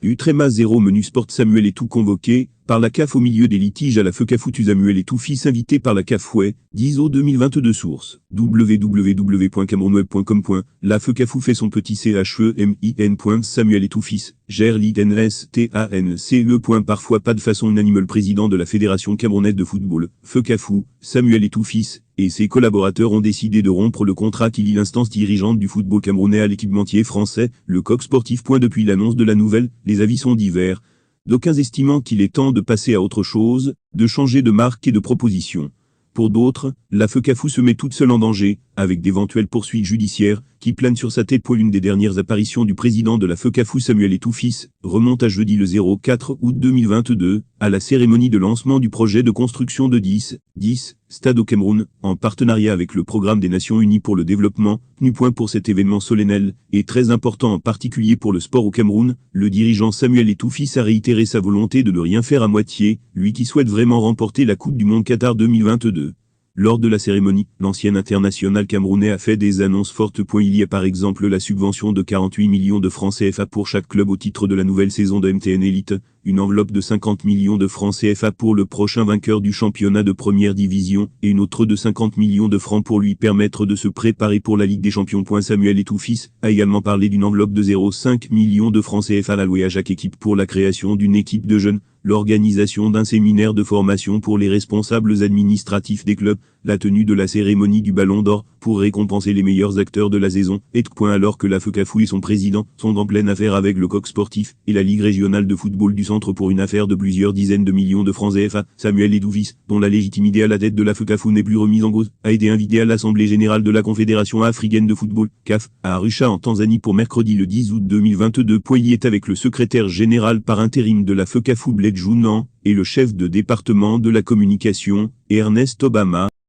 Utrema 0 menu sport Samuel Eto'o convoqué par la CAF au milieu des litiges à la FECAFOOT. Samuel Eto'o fils invité par la CAF. 10 au 2022 source www.camerounweb.com. La FECAFOOT fait son petit CHEMIN. Samuel Eto'o fils gère l'INSTANCE. Parfois pas de façon unanime. Le président de la Fédération camerounaise de football, FECAFOOT, Samuel Eto'o fils, et ses collaborateurs ont décidé de rompre le contrat qui lie l'instance dirigeante du football camerounais à l'équipementier français, le Coq Sportif. Depuis l'annonce de la nouvelle, les avis sont divers. D'aucuns estimant qu'il est temps de passer à autre chose, de changer de marque et de proposition. Pour d'autres, la FECAFOOT se met toute seule en danger, avec d'éventuelles poursuites judiciaires, qui planent sur sa tête. L'une des dernières apparitions du président de la FECAFOOT Samuel Eto'o fils remonte à jeudi le 04 août 2022, à la cérémonie de lancement du projet de construction de 10 stades au Cameroun, en partenariat avec le Programme des Nations Unies pour le développement, PNU. Pour cet événement solennel, et très important en particulier pour le sport au Cameroun, le dirigeant Samuel Eto'o fils a réitéré sa volonté de ne rien faire à moitié, lui qui souhaite vraiment remporter la Coupe du Monde Qatar 2022. Lors de la cérémonie, l'ancien international camerounais a fait des annonces fortes. Il y a par exemple la subvention de 48 millions de francs CFA pour chaque club au titre de la nouvelle saison de MTN Elite, une enveloppe de 50 millions de francs CFA pour le prochain vainqueur du championnat de première division, et une autre de 50 millions de francs pour lui permettre de se préparer pour la Ligue des Champions. Samuel Eto'o fils a également parlé d'une enveloppe de 0,5 millions de francs CFA allouée à chaque équipe pour la création d'une équipe de jeunes, l'organisation d'un séminaire de formation pour les responsables administratifs des clubs, la tenue de la cérémonie du Ballon d'Or, pour récompenser les meilleurs acteurs de la saison, et alors que la FECAFOOT et son président sont en pleine affaire avec le Coq Sportif et la Ligue régionale de football du centre pour une affaire de plusieurs dizaines de millions de francs CFA. Samuel Eto'o fils, dont la légitimité à la tête de la FECAFOOT n'est plus remise en cause, a été invité à l'Assemblée Générale de la Confédération Africaine de Football, CAF, à Arusha en Tanzanie pour mercredi le 10 août 2022. Il y est avec le secrétaire général par intérim de la FECAFOOT Blaise Jounan, et le chef de département de la communication, Ernest Obama.